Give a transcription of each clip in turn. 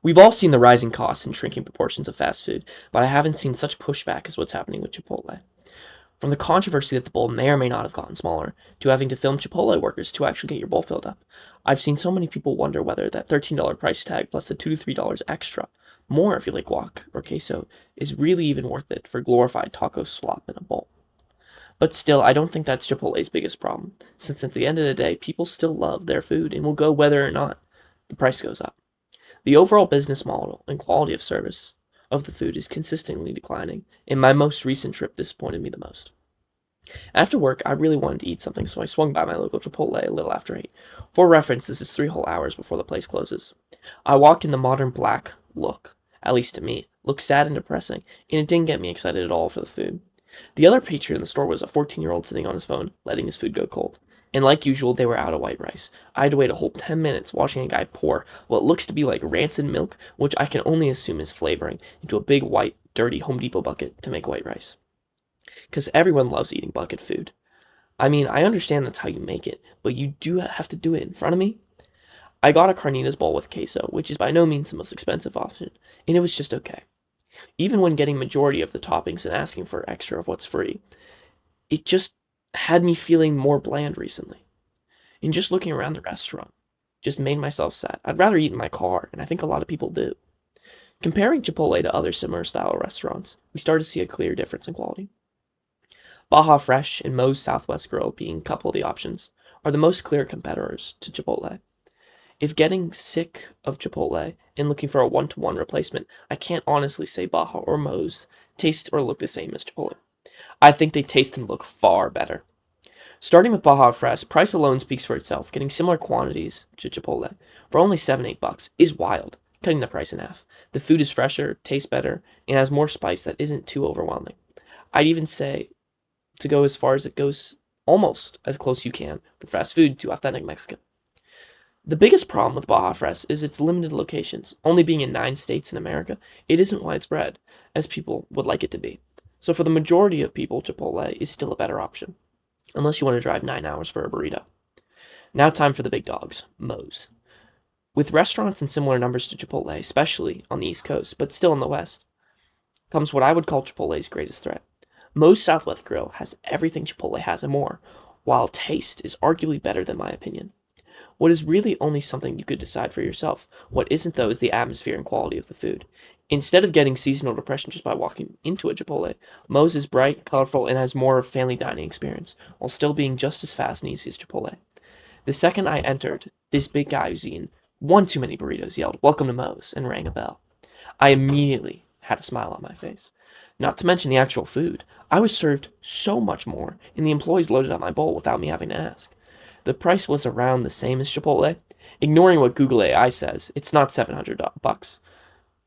We've all seen the rising costs and shrinking proportions of fast food, but I haven't seen such pushback as what's happening with Chipotle. From the controversy that the bowl may or may not have gotten smaller, to having to film Chipotle workers to actually get your bowl filled up, I've seen so many people wonder whether that $13 price tag plus the $2 to $3 extra, more if you like guac or queso, is really even worth it for glorified taco slop in a bowl. But still, I don't think that's Chipotle's biggest problem, since at the end of the day, people still love their food and will go whether or not the price goes up. The overall business model and quality of service of the food is consistently declining, and my most recent trip disappointed me the most. After work, I really wanted to eat something, so I swung by my local Chipotle a little after 8. For reference, this is 3 whole hours before the place closes. I walked in. The modern black look, at least to me, looked sad and depressing, and it didn't get me excited at all for the food. The other patron in the store was a 14-year-old sitting on his phone, letting his food go cold. And like usual, they were out of white rice. I had to wait a whole 10 minutes watching a guy pour what looks to be like rancid milk, which I can only assume is flavoring, into a big white, dirty Home Depot bucket to make white rice. Because everyone loves eating bucket food. I mean, I understand that's how you make it, but you do have to do it in front of me. I got a carnitas bowl with queso, which is by no means the most expensive option, and it was just okay. Even when getting majority of the toppings and asking for extra of what's free, it just had me feeling more bland recently. And just looking around the restaurant just made myself sad. I'd rather eat in my car, and I think a lot of people do. Comparing Chipotle to other similar style restaurants, we started to see a clear difference in quality. Baja Fresh and Moe's Southwest Grill, being a couple of the options, are the most clear competitors to Chipotle. If getting sick of Chipotle and looking for a one-to-one replacement, I can't honestly say Baja or Moe's taste or look the same as Chipotle. I think they taste and look far better. Starting with Baja Fresh, price alone speaks for itself. Getting similar quantities to Chipotle for only $7-8 is wild, cutting the price in half. The food is fresher, tastes better, and has more spice that isn't too overwhelming. I'd even say to go as far as it goes, almost as close you can for fast food to authentic Mexican. The biggest problem with Baja Fresh is its limited locations. Only being in 9 states in America, it isn't widespread, as people would like it to be. So for the majority of people, Chipotle is still a better option, unless you want to drive 9 hours for a burrito. Now time for the big dogs, Moe's. With restaurants in similar numbers to Chipotle, especially on the East Coast, but still in the West, comes what I would call Chipotle's greatest threat. Moe's Southwest Grill has everything Chipotle has and more, while taste is arguably better than my opinion. What is really only something you could decide for yourself. What isn't, though, is the atmosphere and quality of the food. Instead of getting seasonal depression just by walking into a Chipotle, Moe's is bright, colorful, and has more family dining experience, while still being just as fast and easy as Chipotle. The second I entered, this big guy who's eaten one too many burritos yelled, "Welcome to Moe's," and rang a bell. I immediately had a smile on my face. Not to mention the actual food. I was served so much more, and the employees loaded up my bowl without me having to ask. The price was around the same as Chipotle. Ignoring what Google AI says, it's not $700,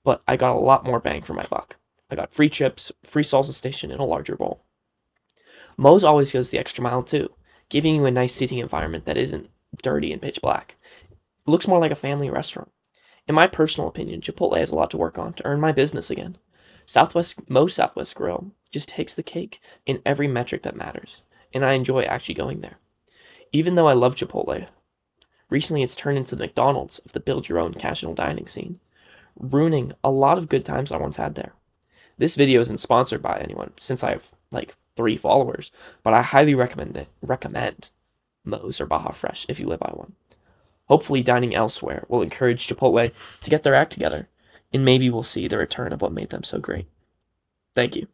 but I got a lot more bang for my buck. I got free chips, free salsa station, and a larger bowl. Moe's always goes the extra mile too, giving you a nice seating environment that isn't dirty and pitch black. It looks more like a family restaurant. In my personal opinion, Chipotle has a lot to work on to earn my business again. Moe's Southwest Grill just takes the cake in every metric that matters, and I enjoy actually going there. Even though I love Chipotle, recently it's turned into the McDonald's of the build-your-own casual dining scene, ruining a lot of good times I once had there. This video isn't sponsored by anyone, since I have like 3 followers, but I highly recommend Moe's or Baja Fresh if you live by one. Hopefully dining elsewhere will encourage Chipotle to get their act together, and maybe we'll see the return of what made them so great. Thank you.